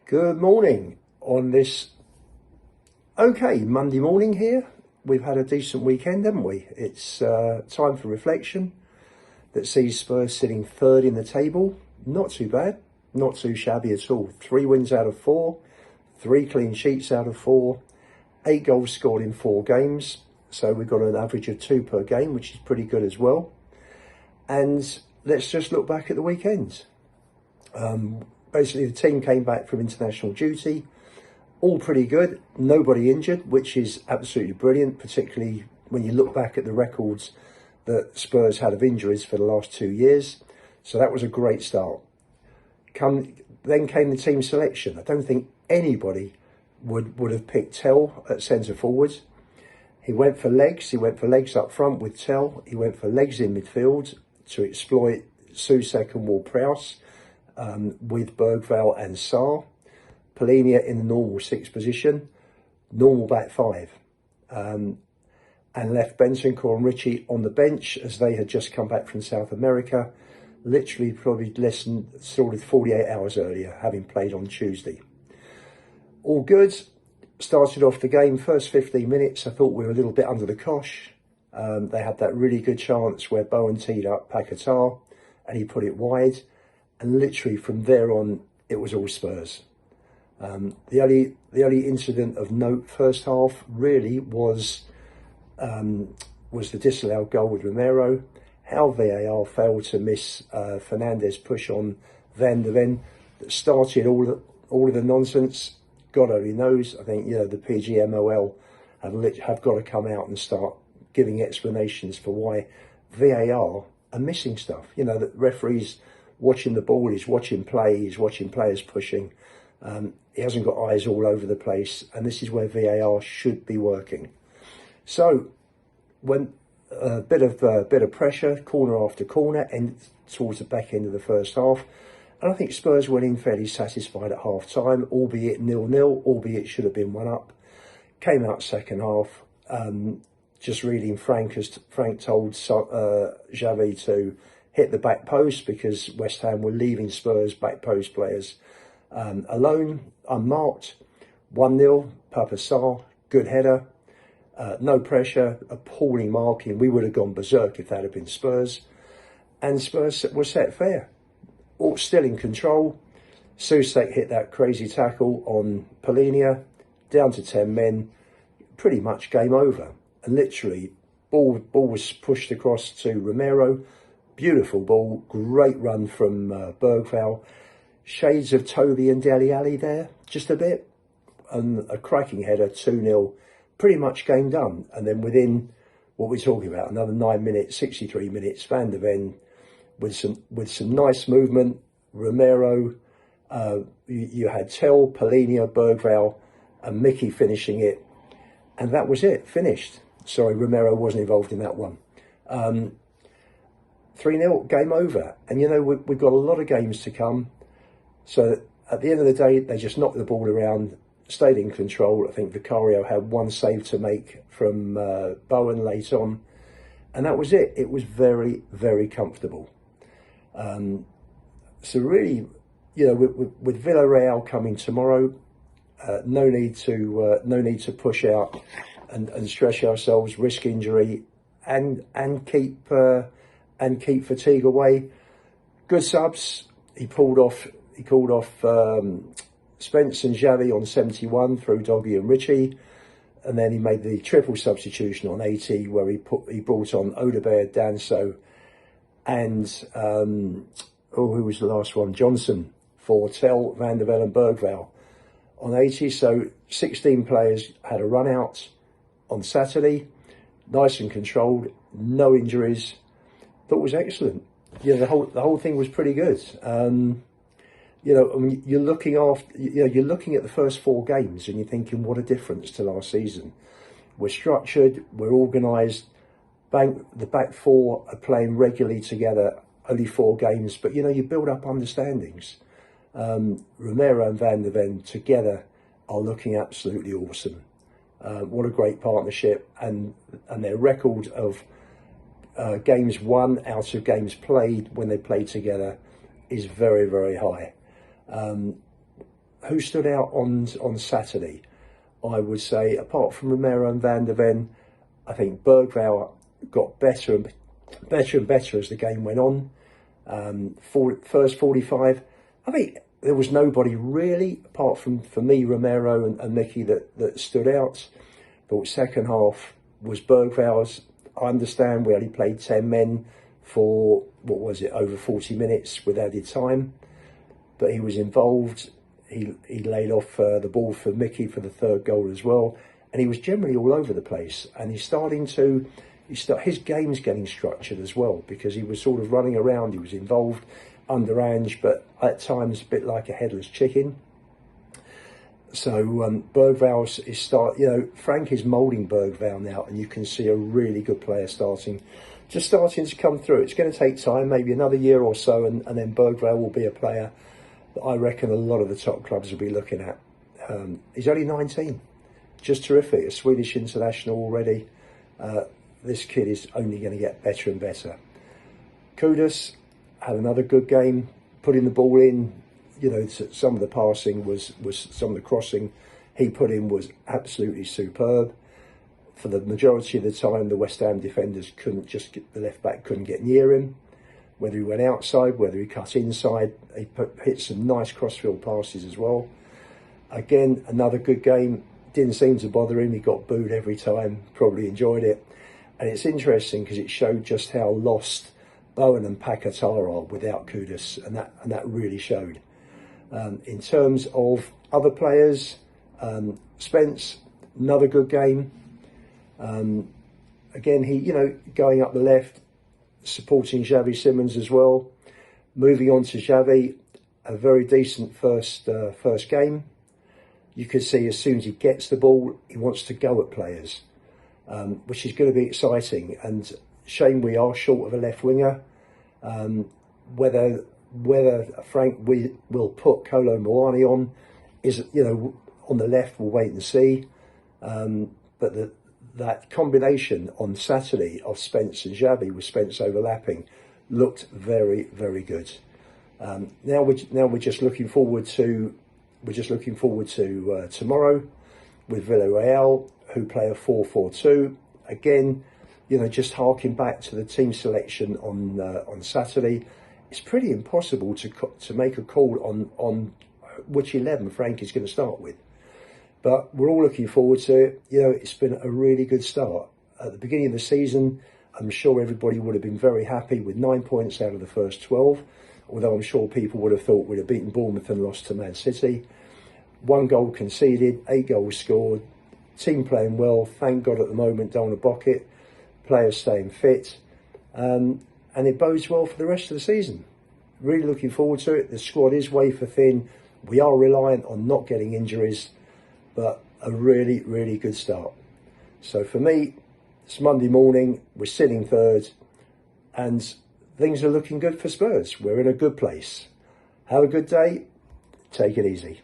Good morning on this Monday morning here. We've had a decent weekend, haven't we? It's time for reflection that sees Spurs sitting third in the table. Not too bad, not too shabby at all. 3 wins out of 4, 3 clean sheets out of 4, 8 goals scored in 4 games. So we've got an average of 2 per game, which is pretty good as well. And let's just look back at the weekend. Basically, the team came back from international duty, all pretty good, nobody injured, which is absolutely brilliant, particularly when you look back at the records that Spurs had of injuries for the last 2 years. So that was a great start. Then came the team selection. I don't think anybody would have picked Tell at centre forward. He went for legs up front with Tell. He went for legs in midfield to exploit Soucek and Ward-Prowse. With BERGVALL and Sarr, Polina in the normal 6 position, normal back 5, and left Bentancur and Ritchie on the bench as they had just come back from South America, literally probably less than 48 hours earlier, having played on Tuesday. All good. Started off the game, first 15 minutes, I thought we were a little bit under the cosh. They had that really good chance where Bowen teed up Paquetá and he put it wide. And literally from there on, it was all Spurs. The only incident of note first half really was the disallowed goal with Romero. How VAR failed to miss Fernandes' push on Van de Ven that started all of the nonsense. God only knows. I think the PGMOL have got to come out and start giving explanations for why VAR are missing stuff. That referees watching the ball, he's watching play, he's watching players pushing. He hasn't got eyes all over the place, and this is where VAR should be working. So, when a bit of pressure, corner after corner, and towards the back end of the first half, and I think Spurs went in fairly satisfied at half time, albeit 0-0, albeit should have been 1 up. Came out second half, just reading Frank told Xavi to hit the back post because West Ham were leaving Spurs back post players alone, unmarked. 1-0, Papa Sarr, good header, no pressure, appalling marking. We would have gone berserk if that had been Spurs. And Spurs were set fair, all still in control. Soucek hit that crazy tackle on Polina, down to 10 men, pretty much game over. And literally, ball was pushed across to Romero. Beautiful ball, great run from BERGVALL. Shades of Toby and Dele Alli there, just a bit. And a cracking header, 2-0, pretty much game done. And then within, what we're talking about, another 9 minutes, 63 minutes, Van de Ven with some nice movement. Romero, you had Tell, Polina, BERGVALL, and Mickey finishing it. And that was it, finished. Sorry, Romero wasn't involved in that one. 3-0, game over. And we've got a lot of games to come. So at the end of the day, they just knocked the ball around, stayed in control. I think Vicario had 1 save to make from Bowen late on. And that was it. It was very, very comfortable. So really, with Villarreal coming tomorrow, no need to push out and stretch ourselves, risk injury, and keep fatigue away. Good subs. He called off Spence and Xavi on 71 through Doggy and Ritchie, and then he made the triple substitution on 80 where he brought on Odegaard, Danso, and who was the last one? Johnson for Tell, Van de Ven and BERGVALL on 80. So 16 players had a run out on Saturday, nice and controlled, no injuries. Thought was excellent. The whole thing was pretty good. You're looking at the first 4 games and you're thinking, what a difference to last season. We're structured, we're organised. The back 4 are playing regularly together. Only 4 games, but you build up understandings. Romero and Van de Ven together are looking absolutely awesome. What a great partnership, and their record of games won out of games played when they played together is very, very high. who stood out on Saturday? I would say, apart from Romero and Van der Ven, I think BERGVALL got better and better as the game went on. First 45, I think there was nobody really, apart from, for me, Romero and Mickey, that stood out. But second half was BERGVALL's. I understand we only played 10 men for, what was it, over 40 minutes with added time. But he was involved. He laid off the ball for Mickey for the third goal as well. And he was generally all over the place. And he's starting to, his game's getting structured as well, because he was sort of running around. He was involved under Ange, but at times a bit like a headless chicken. So BERGVALL is Frank is moulding BERGVALL now, and you can see a really good player starting to come through. It's going to take time, maybe another year or so, and then BERGVALL will be a player that I reckon a lot of the top clubs will be looking at. He's only 19, just terrific, a Swedish international already. This kid is only going to get better and better. Kudus had another good game, putting the ball in. You know, some of the passing was some of the crossing he put in was absolutely superb. For the majority of the time, the West Ham defenders couldn't just get, the left back couldn't get near him. Whether he went outside, whether he cut inside, he hit some nice crossfield passes as well. Again, another good game. Didn't seem to bother him. He got booed every time. Probably enjoyed it. And it's interesting because it showed just how lost Bowen and Paquetá are without Kudus, and that really showed. In terms of other players, Spence, another good game. Again, he, going up the left, supporting Xavi Simons as well. Moving on to Xavi, a very decent first game. You could see as soon as he gets the ball, he wants to go at players, which is going to be exciting. And shame we are short of a left winger. Whether Frank will put Kolo Muani on is, on the left, we'll wait and see. But that combination on Saturday of Spence and Xavi, with Spence overlapping, looked very, very good. Now we're just looking forward to tomorrow with Villarreal, who play a 4-4-2. Again, just harking back to the team selection on Saturday. It's pretty impossible to make a call on which 11 Frank is going to start with. But we're all looking forward to it. It's been a really good start. At the beginning of the season, I'm sure everybody would have been very happy with 9 points out of the first 12, although I'm sure people would have thought we'd have beaten Bournemouth and lost to Man City. 1 goal conceded, 8 goals scored, team playing well, thank God at the moment, don't want to bock it, players staying fit. And it bodes well for the rest of the season. Really looking forward to it. The squad is wafer thin. We are reliant on not getting injuries, but a really, really good start. So for me, it's Monday morning. We're sitting third, and things are looking good for Spurs. We're in a good place. Have a good day. Take it easy.